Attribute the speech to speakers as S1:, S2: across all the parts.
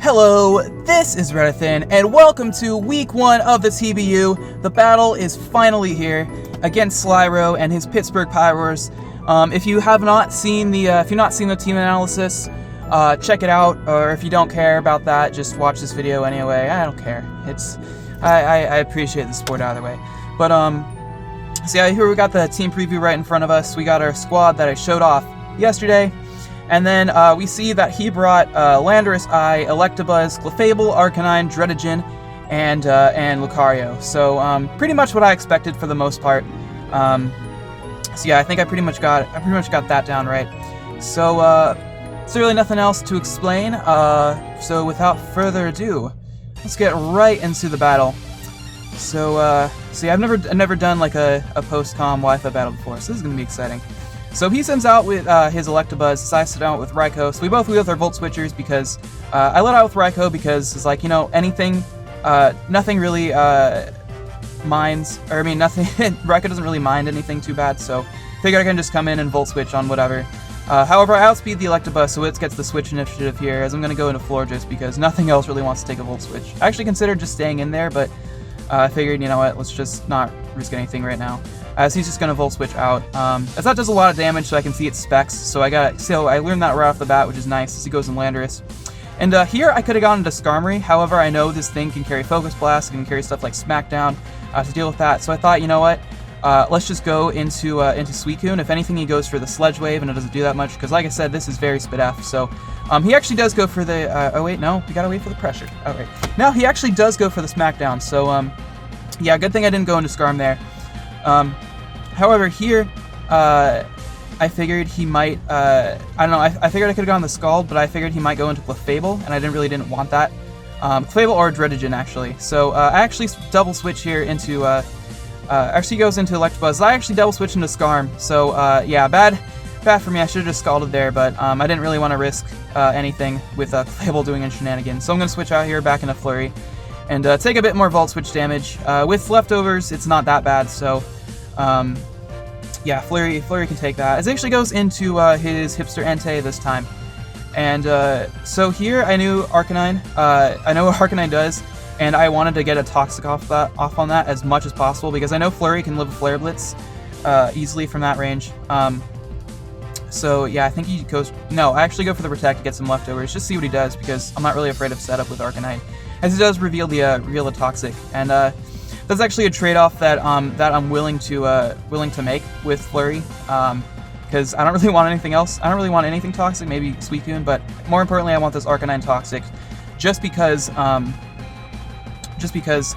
S1: Hello, this is Redithin, and welcome to week 1 of the TBU. The battle is finally here against Slyro and his Pittsburgh Pyroars. If you have not seen the team analysis, check it out. Or if you don't care about that, just watch this video anyway. I don't care. I appreciate the sport either way. But so yeah, here we got the team preview right in front of us. We got our squad that I showed off yesterday. And then we see that he brought Landorus-i, Electabuzz, Clefable, Arcanine, Dredigen, and Lucario. So pretty much what I expected for the most part. So yeah, I think I pretty much got that down right. So there's really nothing else to explain. So without further ado, let's get right into the battle. So yeah, I've never done like a post-com Wi-Fi battle before, so this is gonna be exciting. So he sends out with his Electabuzz, I send out with Raikou. So we both wheel with our Volt Switchers because I let out with Raikou because it's like, you know, anything, nothing really minds, or I mean nothing, Raikou doesn't really mind anything too bad, so figured I can just come in and Volt Switch on whatever. However, I outspeed the Electabuzz, so it gets the Switch initiative here, as I'm going to go into Florges because nothing else really wants to take a Volt Switch. I actually considered just staying in there, but I figured, you know what, let's just not risk anything right now. As he's just gonna Volt Switch out. As that does a lot of damage, so I can see its specs. So I learned that right off the bat, which is nice. As he goes in Landorus, and here I could have gone into Skarmory. However, I know this thing can carry Focus Blast, can carry stuff like Smackdown to deal with that. So I thought, you know what, let's just go into Suicune. If anything, he goes for the Sledge Wave, and it doesn't do that much because, like I said, this is very Spidef. So he actually does go for the. Oh wait, no, we gotta wait for the pressure. All right, now he actually does go for the Smackdown. So yeah, good thing I didn't go into Skarm there. However, here, I figured he might, I don't know, I figured I could have gone the Scald, but I figured he might go into Clefable, and I really didn't want that. Clefable or Dredigen, actually. So, I actually double switch here into, actually goes into Electabuzz. I actually double switch into Skarm, so, yeah, bad for me. I should have just Scalded there, but, I didn't really want to risk, anything with, Clefable doing any shenanigans. So I'm going to switch out here back into Flurry, and, take a bit more Volt Switch damage. With leftovers, it's not that bad, so... yeah, Flurry can take that. It actually goes into his Hipster Entei this time. And so here I knew Arcanine. I know what Arcanine does, and I wanted to get a Toxic off on that as much as possible because I know Flurry can live a Flare Blitz easily from that range. So yeah, I think he goes... No, I actually go for the Protect to get some leftovers, just see what he does because I'm not really afraid of setup with Arcanine, as he does reveal the Toxic. And that's actually a trade-off that I'm willing to make with Flurry, because I don't really want anything else. I don't really want anything Toxic, maybe Suicune, but more importantly, I want this Arcanine Toxic, just because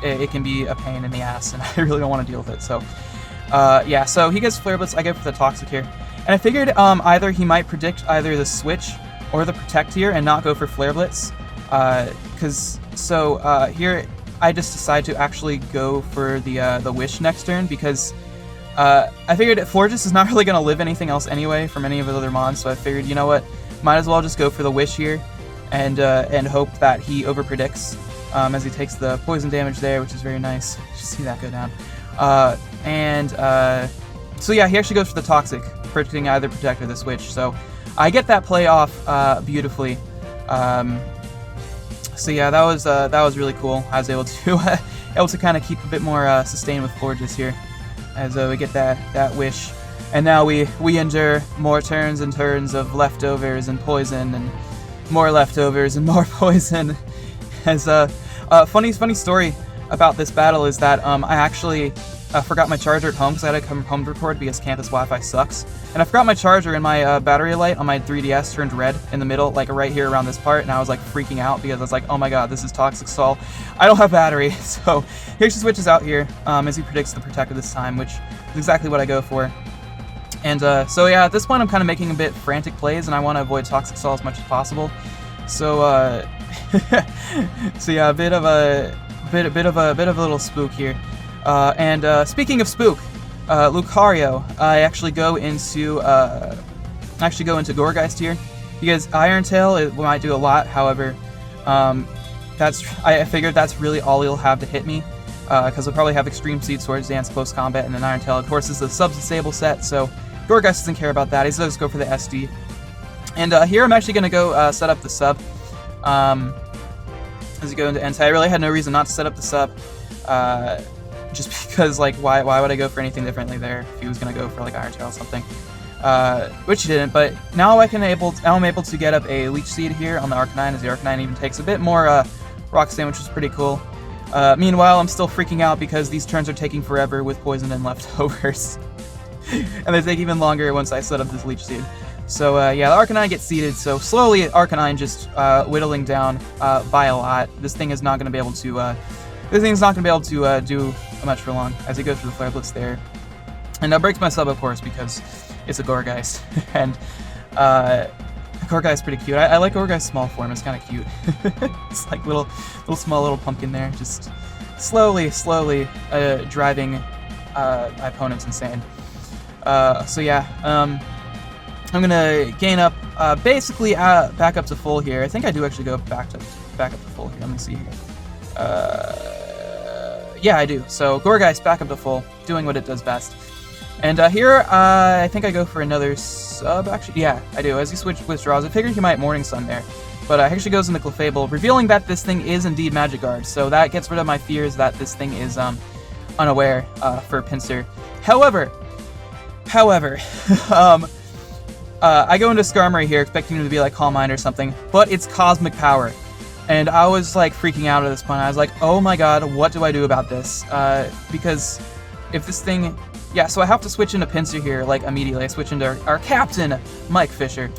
S1: it can be a pain in the ass, and I really don't want to deal with it. So, yeah. So he gets Flare Blitz. I go for the Toxic here, and I figured either he might predict either the Switch or the Protect here and not go for Flare Blitz, here. I just decided to actually go for the Wish next turn because I figured Florges is not really going to live anything else anyway from any of his other mons, so I figured, you know what, might as well just go for the Wish here and hope that he overpredicts as he takes the poison damage there, which is very nice. Just see that go down. So yeah, he actually goes for the Toxic, predicting either Protect or the Switch, so I get that play off beautifully. So yeah, that was really cool. I was able to kind of keep a bit more sustain with Florges here, as we get that Wish, and now we endure more turns and turns of leftovers and poison, and more leftovers and more poison. As funny story about this battle is that I actually forgot my charger at home because I had to come home to record because campus Wi-Fi sucks. And I forgot my charger, and my battery light on my 3DS turned red in the middle, like right here around this part, and I was like freaking out because I was like, oh my god, this is Toxic Sol. I don't have battery. So he actually switches out here as he predicts the Protector this time, which is exactly what I go for. And so yeah, at this point I'm kind of making a bit frantic plays, and I want to avoid Toxic Sol as much as possible. So so yeah, a bit of a little spook here. Speaking of spook, Lucario, I actually go into Gourgeist here because Iron Tail it might do a lot. However, I figured that's really all he'll have to hit me because he'll probably have Extreme Seed, Swords Dance, Close Combat, and then Iron Tail. Of course, is the sub-disable set, so Gourgeist doesn't care about that. He does go for the SD. And here I'm actually going to go set up the sub. as you go into Entei. I really had no reason not to set up the sub, just because, like, why would I go for anything differently there if he was going to go for, like, Iron Tail or something, which he didn't. But now I'm able to get up a Leech Seed here on the Arcanine, as the Arcanine even takes a bit more Rock Stain, which is pretty cool. Meanwhile, I'm still freaking out because these turns are taking forever with Poison and Leftovers, and they take even longer once I set up this Leech Seed. So yeah, the Arcanine gets seeded, so slowly Arcanine just whittling down by a lot. This thing is not going to be able to do much for long as he goes for the Flare Blitz there. And that breaks my sub, of course, because it's a Gourgeist. And Gourgeist is pretty cute. I like Gourgeist's small form. It's kind of cute. It's like small little pumpkin there, just slowly driving my opponents insane. So yeah, I'm gonna gain up basically back up to full here. I think I do actually go back up to full here. Let me see here. Yeah, I do. So Gourgeist back up to full, doing what it does best. And here, I think I go for another sub, actually. Yeah, I do. As he withdraws, I figured he might Morning Sun there. But he actually goes into Clefable, revealing that this thing is indeed Magic Guard. So that gets rid of my fears that this thing is unaware for Pinsir. However, I go into Skarmory here, expecting him to be like Calm Mind or something, but it's Cosmic Power. And I was like freaking out at this point. I was like, oh my god, what do I do about this? Because if this thing... Yeah, so I have to switch into Pinsir here, like, immediately. I switch into our captain, Mike Fisher.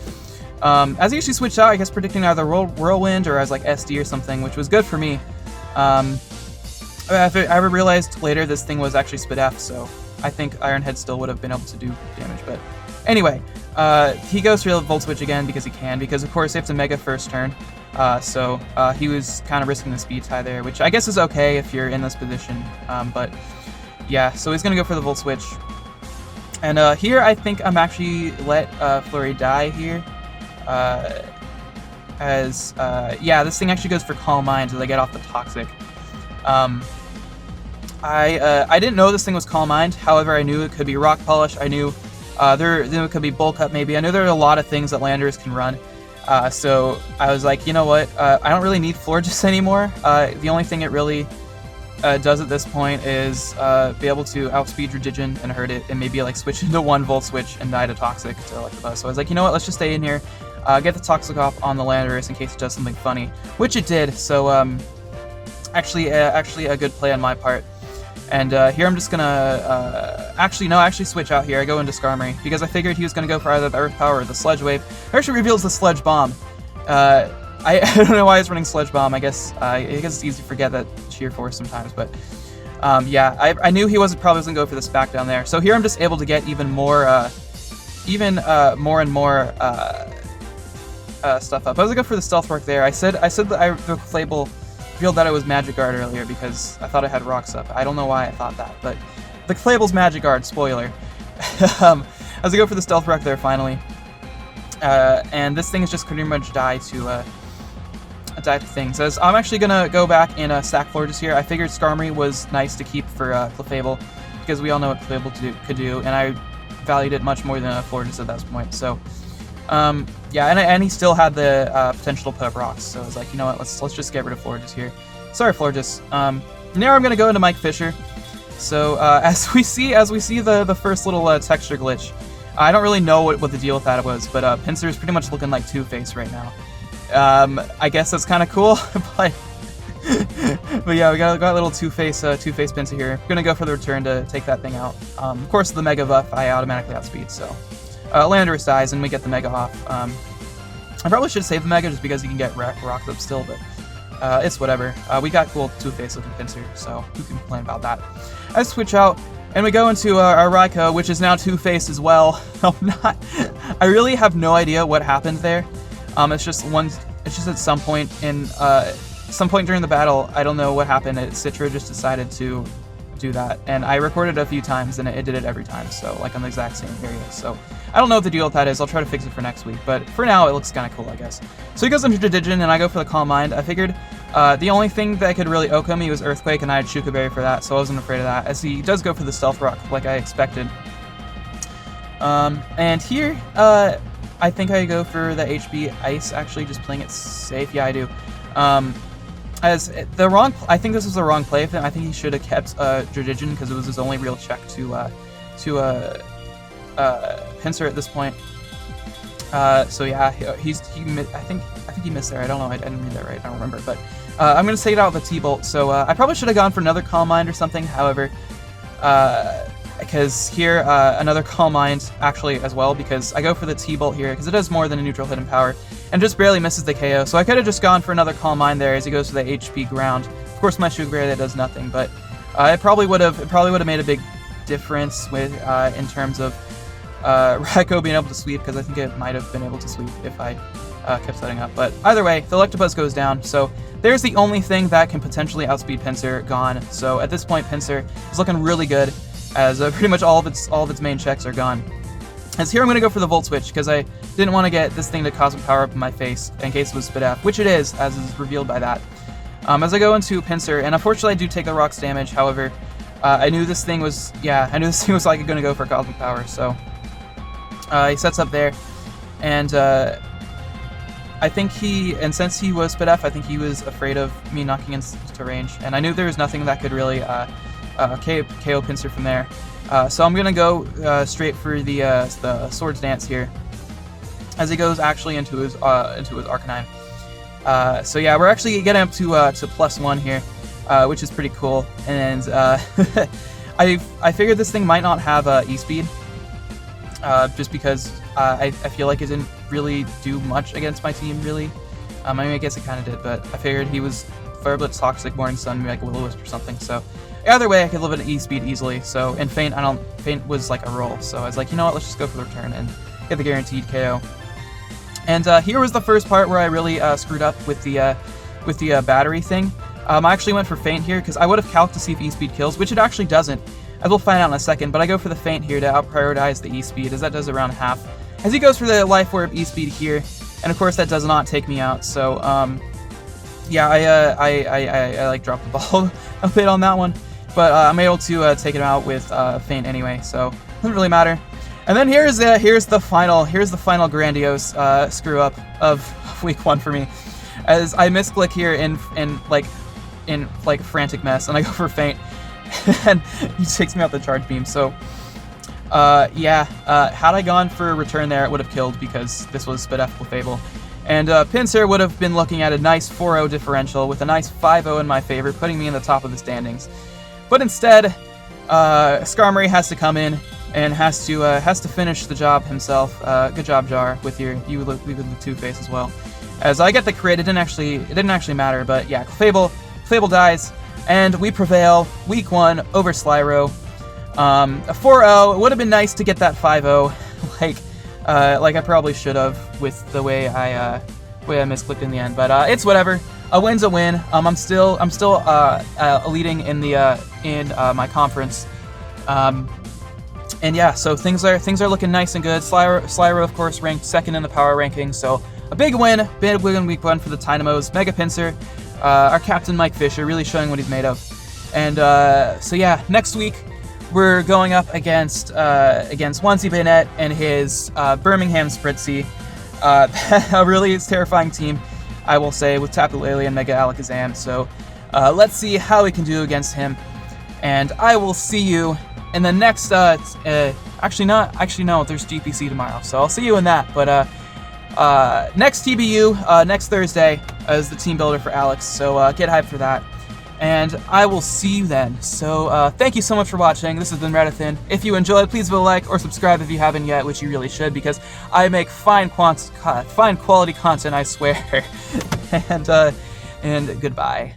S1: As he actually switched out, I guess predicting either Whirlwind or as, like, SD or something, which was good for me. I realized later this thing was actually Spit F, so I think Ironhead still would have been able to do damage. But anyway, he goes for the Volt Switch again because he can, because, of course, they have to Mega first turn. So he was kind of risking the speed tie there, which I guess is okay if you're in this position, but... Yeah, so he's going to go for the Volt Switch. And here I think I'm actually let Flurry die here. Yeah, this thing actually goes for Calm Mind, so they get off the Toxic. I didn't know this thing was Calm Mind, however I knew it could be Rock Polish, I knew it could be Bulk Up maybe, I knew there were a lot of things that Landorus can run. So I was like, you know what, I don't really need Florges anymore. The only thing it really... does at this point is be able to outspeed Dredigen and hurt it, and maybe like switch into one Volt Switch and die to Toxic to Electabuzz. So I was like, you know what, let's just stay in here, get the Toxic off on the Landorus in case it does something funny, which it did. So actually a good play on my part. And here I'm just gonna actually switch out here. I go into Skarmory because I figured he was gonna go for either the Earth Power or the Sludge Wave. It actually reveals the Sludge Bomb. I don't know why he's running Sludge Bomb. I guess it's easy to forget that Sheer Force sometimes, but yeah, I knew he probably wasn't going to go for the SPAC down there. So here I'm just able to get even more and more stuff up. I was gonna go for the Stealth Rock there. I said that the Clefable revealed that it was Magic Guard earlier because I thought it had Rocks up. I don't know why I thought that, but the Clefable's Magic Guard. Spoiler. As I go for the Stealth Rock there finally, and this thing is just pretty much die to things. As I'm actually gonna go back and stack Florges here. I figured Skarmory was nice to keep for Clefable because we all know what Clefable could do, and I valued it much more than a Florges at that point. So yeah, and he still had the potential to put up rocks. So I was like, you know what, let's just get rid of Florges here. Sorry, Florges. Now I'm gonna go into Mike Fisher. So as we see the first little texture glitch. I don't really know what the deal with that was, but Pinsir is pretty much looking like Two-Face right now. I guess that's kind of cool, but yeah, we got a little Two-Face Pinsir here. We're gonna go for the return to take that thing out. Of course, the Mega buff I automatically outspeed, so Landorus dies and we get the Mega off. I probably should save the Mega just because you can get rocks up still, but it's whatever. We got cool Two-Face looking Pinsir, so who can complain about that? I switch out. And we go into our Raikou, which is now Two-Faced as well. I really have no idea what happened there. It's just at some point during the battle, I don't know what happened. Citra just decided to do that, and I recorded it a few times, and it did it every time. So like on the exact same area. So I don't know what the deal with that is. I'll try to fix it for next week, but for now it looks kind of cool, I guess. So he goes into Dredigen, and I go for the Calm Mind. I figured the only thing that could really oak him was Earthquake, and I had Shuka Berry for that, so I wasn't afraid of that, as he does go for the Stealth Rock, like I expected. And here, I think I go for the HB Ice, actually, just playing it safe. Yeah, I do. as I think this was the wrong play of him. I think he should have kept Dradigion because it was his only real check to Pinsir at this point. So yeah, I think he missed there. I don't know. I didn't read that right. I don't remember. But I'm gonna take it out with a T-Bolt. So I probably should have gone for another Calm Mind or something. However, because here another Calm Mind actually as well, because I go for the T-Bolt here because it does more than a neutral hidden power and just barely misses the KO. So I could have just gone for another Calm Mind there as he goes for the HP ground. Of course, my Shugbray that does nothing, but it probably would have made a big difference with in terms of Raikou being able to sweep, because I think it might have been able to sweep if I kept setting up. But either way, the Electabuzz goes down, so there's the only thing that can potentially outspeed Pinsir gone. So at this point, Pinsir is looking really good, as pretty much all of its main checks are gone. As here I'm going to go for the Volt Switch, because I didn't want to get this thing to Cosmic Power Up in my face in case it was Spit F, which it is, as is revealed by that. As I go into Pinsir, and unfortunately I do take the Rock's damage, however, I knew this thing was like going to go for Cosmic Power, so he sets up there, and I think since he was Spit F, I think he was afraid of me knocking into range, and I knew there was nothing that could really KO Pinsir from there. So I'm gonna go straight for the Swords Dance here, as he goes actually into his Arcanine. So yeah, we're actually getting up to +1 here, which is pretty cool. And I figured this thing might not have E-Speed, just because I feel like it didn't really do much against my team, really. I mean, I guess it kind of did, but I figured he was Fire Blitz, Toxic, Morning Sun, maybe like Will-O-Wisp or something. So either way, I could live at an E-Speed easily. So in Feint, Feint was like a roll. So I was like, you know what, let's just go for the return and get the guaranteed KO. And here was the first part where I really screwed up with the battery thing. I actually went for Feint here because I would have calced to see if E-Speed kills, which it actually doesn't, as we'll find out in a second. But I go for the Feint here to out-prioritize the E-Speed, as that does around half. As he goes for the Life Orb E-Speed here, and of course that does not take me out. So yeah, I like dropped the ball a bit on that one, but I'm able to take it out with Feint anyway, so it doesn't really matter. And then here's the final grandiose screw up of week 1 for me, as I misclick here in frantic mess, and I go for Feint, and he takes me out the Charge Beam. So yeah, had I gone for a return there, it would have killed, because this was Spit F with Fable. And Pinsir would have been looking at a nice 4-0 differential with a nice 5-0 in my favor, putting me in the top of the standings. But instead, Skarmory has to come in and has to finish the job himself. Good job, Jar, with you with the Two-Face as well. As I get the crit, it didn't actually matter, but yeah, Fable dies, and we prevail week 1 over Slyro. A 4-0. It would have been nice to get that 5-0, like I probably should have with the way I misclicked in the end. But it's whatever. A win's a win. I'm still leading in my conference. And yeah, so things are looking nice and good. Slyro, of course, ranked 2nd in the power ranking, so a big win week 1 for the Tynamos. Mega Pinsir, our captain Mike Fisher, really showing what he's made of. And so yeah, next week we're going up against Onesie Bayonet and his Birmingham Spritzy, a really terrifying team, I will say, with Tapu Lele and Mega Alakazam. So let's see how we can do against him. And I will see you in the next, actually no, there's GPC tomorrow, so I'll see you in that. But next TBU, next Thursday, is the team builder for Alex, so get hyped for that. And I will see you then. So thank you so much for watching. This has been Redithin. If you enjoyed, please leave a like or subscribe if you haven't yet, which you really should, because I make fine quality content, I swear. And goodbye.